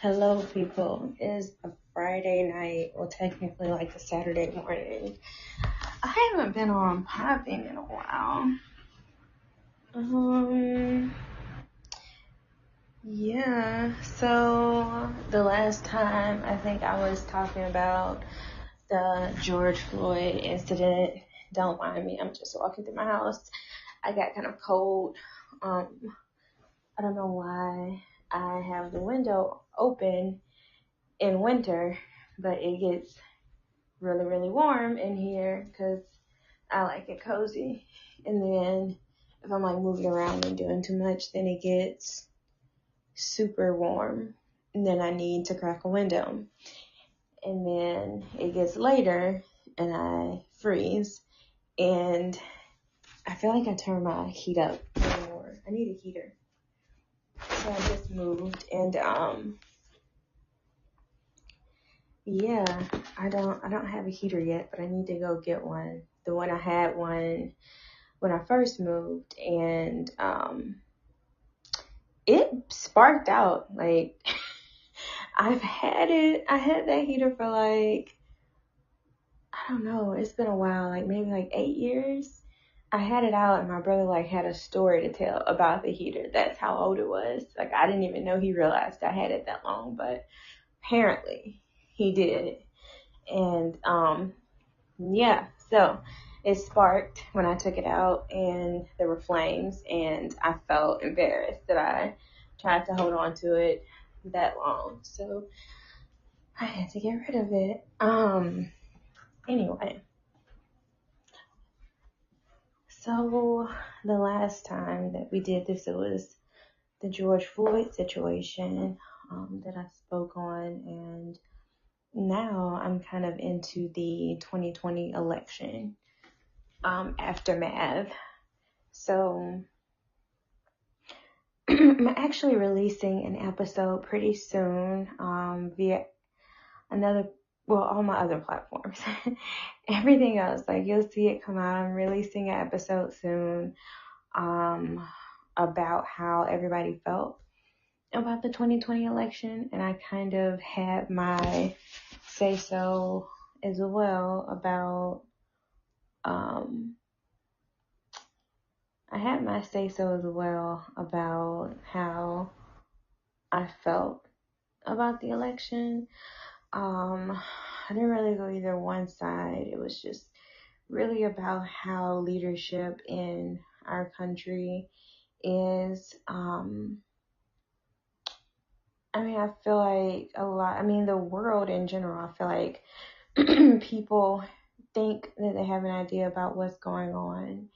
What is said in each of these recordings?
Hello, people. It's a Friday night, well, technically like a Saturday morning. I haven't been on popping in a while. Yeah. So the last time I think I was talking about the George Floyd incident. Don't mind me. I'm just walking through my house. I got kind of cold. I don't know why I have the window open in winter, but it gets really, really warm in here because I like it cozy. And then if I'm like moving around and doing too much, then it gets super warm. And then I need to crack a window. And then it gets later and I freeze. And I feel like I turn my heat up more. I need a heater. So I just moved and yeah, I don't have a heater yet, but I need to go get one. The one I had one when I first moved, and it sparked out. Like I had that heater for like, I don't know, it's been a while, like maybe like 8 years. I had it out and my brother like had a story to tell about the heater. That's how old it was. Like I didn't even know he realized I had it that long, but apparently he did. And yeah, so it sparked when I took it out and there were flames and I felt embarrassed that I tried to hold on to it that long. So I had to get rid of it. Anyway. So the last time that we did this, it was the George Floyd situation that I spoke on, and now I'm kind of into the 2020 election aftermath. So I'm actually releasing an episode pretty soon via all my other platforms. Everything else, like you'll see it come out. I'm releasing an episode soon about how everybody felt about the 2020 election, and I kind of had my say so as well about how I felt about the election. I didn't really go either one side. It was just really about how leadership in our country is. I feel like the world in general, I feel like people think that they have an idea about what's going on.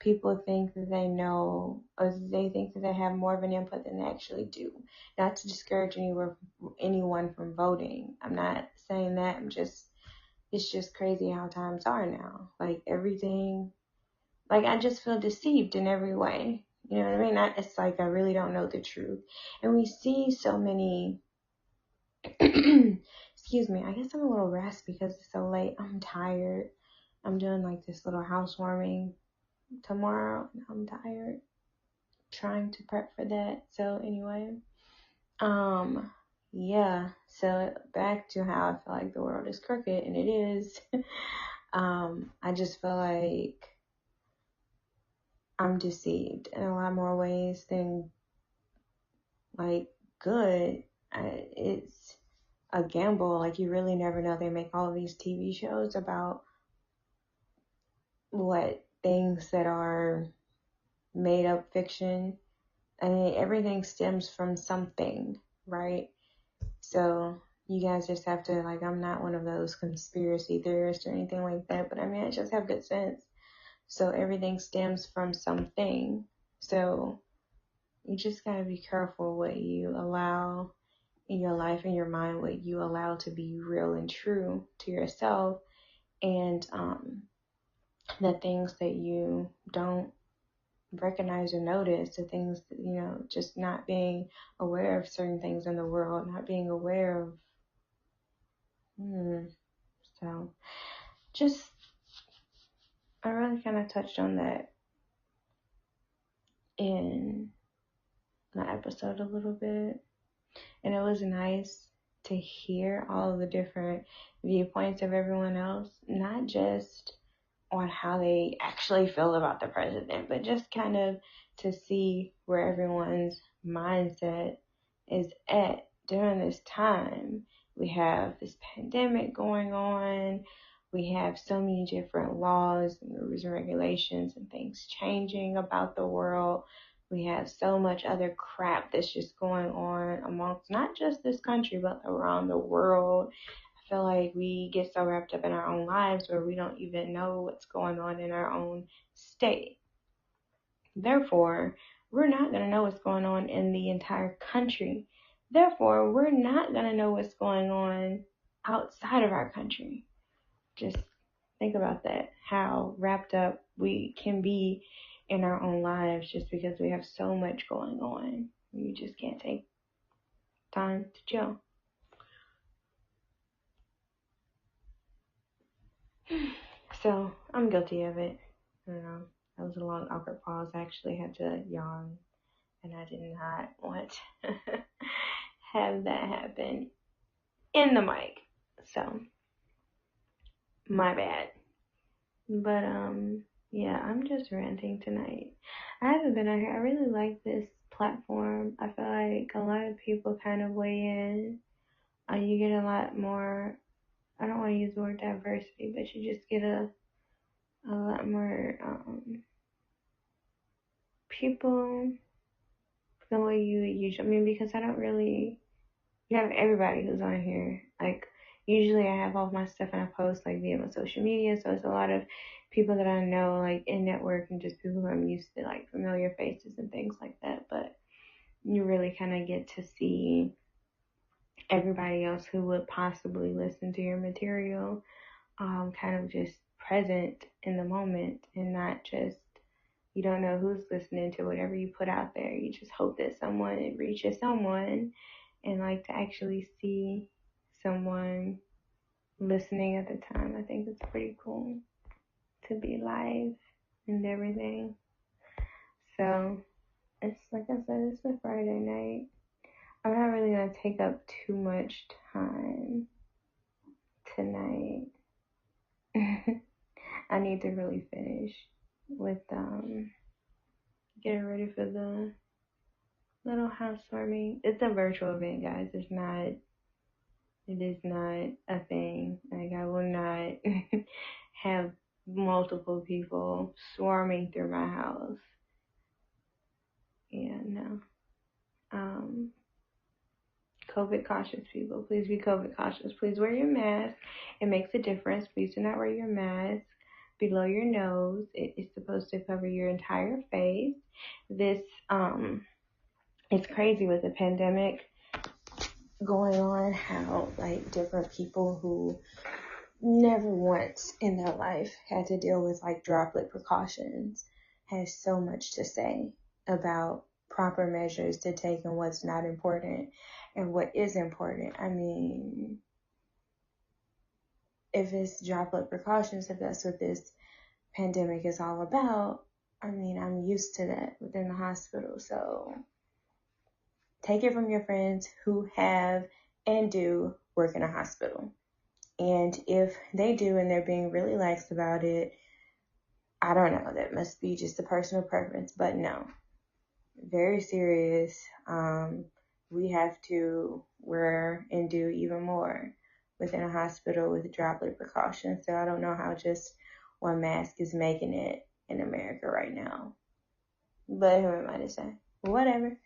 People think that they know, or they think that they have more of an input than they actually do. Not to discourage anyone from voting. I'm not saying that. It's just crazy how times are now. Like everything, like I just feel deceived in every way. You know what I mean? It's like I really don't know the truth. And we see so many, excuse me, I guess I'm a little raspy because it's so late. I'm tired. I'm doing like this little housewarming tomorrow. I'm tired. Trying to prep for that. So anyway, yeah. So back to how I feel like the world is crooked, and it is. I just feel like I'm deceived in a lot more ways than like good. It's a gamble. Like you really never know. They make all these TV shows about what things that are made up fiction. I mean, everything stems from something, right? So you guys just have to, like, I'm not one of those conspiracy theorists or anything like that, but I just have good sense. So everything stems from something. So you just gotta be careful what you allow in your life and your mind, what you allow to be real and true to yourself, and the things that you don't recognize or notice, the things that, just not being aware of certain things in the world, not being aware of, so just, I really kind of touched on that in my episode a little bit. And it was nice to hear all of the different viewpoints of everyone else, not just on how they actually feel about the president, but just kind of to see where everyone's mindset is at during this time. We have this pandemic going on. We have so many different laws and rules and regulations and things changing about the world. We have so much other crap that's just going on amongst not just this country, but around the world. I feel like we get so wrapped up in our own lives where we don't even know what's going on in our own state. Therefore, we're not going to know what's going on in the entire country. Therefore, we're not going to know what's going on outside of our country. Just think about that, how wrapped up we can be in our own lives just because we have so much going on. You just can't take time to chill. So I'm guilty of it. I don't know. That was a long, awkward pause. I actually had to yawn, and I did not want to have that happen in the mic. So, my bad. But, yeah, I'm just ranting tonight. I haven't been on here. I really like this platform. I feel like a lot of people kind of weigh in. You get a lot more, I don't want to use the word diversity, but you just get a lot more, people the way you usually, I mean, because I don't really, you have everybody who's on here. Like, usually I have all my stuff and I post, like, via my social media, so it's a lot of people that I know, like, in network and just people who I'm used to, like, familiar faces and things like that, but you really kind of get to see everybody else who would possibly listen to your material, kind of just present in the moment and not just, you don't know who's listening to whatever you put out there. You just hope that it reaches someone, and like to actually see someone listening at the time. I think it's pretty cool to be live and everything. So it's like I said, it's a Friday night. I'm not really gonna take up too much time tonight. I need to really finish with getting ready for the little housewarming. It's a virtual event, guys. It is not a thing. Like, I will not have multiple people swarming through my house. Yeah, no. COVID cautious, people. Please be COVID cautious. Please wear your mask. It makes a difference. Please do not wear your mask below your nose. It is supposed to cover your entire face. This, it's crazy with the pandemic going on, how, like, different people who never once in their life had to deal with, like, droplet precautions has so much to say about proper measures to take and what's not important and what is important. I mean, if it's droplet precautions, if that's what this pandemic is all about, I mean, I'm used to that within the hospital. So take it from your friends who have and do work in a hospital. And if they do and they're being really lax about it, I don't know, that must be just a personal preference. But no, very serious. We have to wear and do even more within a hospital with droplet precautions. So I don't know how just one mask is making it in America right now. But who am I to say? Whatever.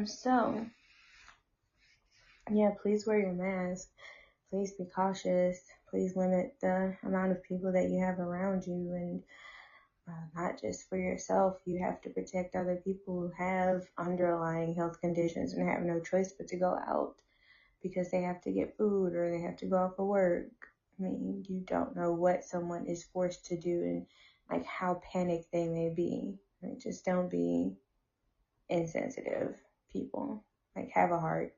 So yeah, please wear your mask. Please be cautious. Please limit the amount of people that you have around you, and not just for yourself. You have to protect other people who have underlying health conditions and have no choice but to go out because they have to get food or they have to go out for work. I mean, you don't know what someone is forced to do and like how panicked they may be. Like, just don't be insensitive, people. Like, have a heart,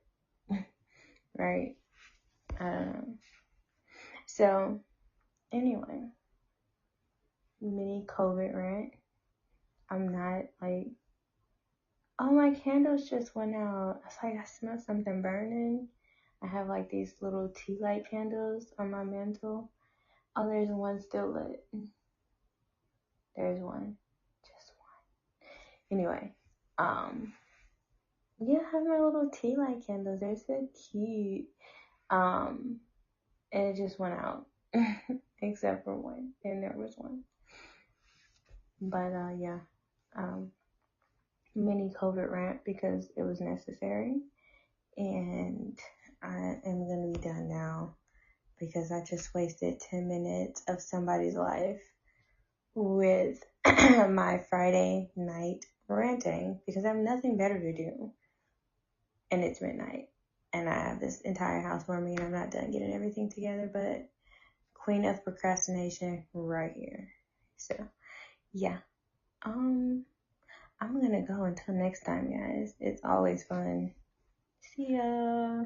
right? So anyway, mini COVID rant. I'm not like Oh, my candles just went out. It's like I smell something burning. I have like these little tea light candles on my mantle. Oh, there's one still lit. There's one. Just one. Anyway, yeah, I have my little tea light candles. They're so cute. And it just went out. Except for one. And there was one. But yeah. Mini covert rant because it was necessary. And I am going to be done now because I just wasted 10 minutes of somebody's life with my Friday night ranting because I have nothing better to do. And it's midnight. And I have this entire house for me and I'm not done getting everything together, but queen of procrastination right here. So, yeah. I'm going to go until next time, guys. It's always fun. See ya.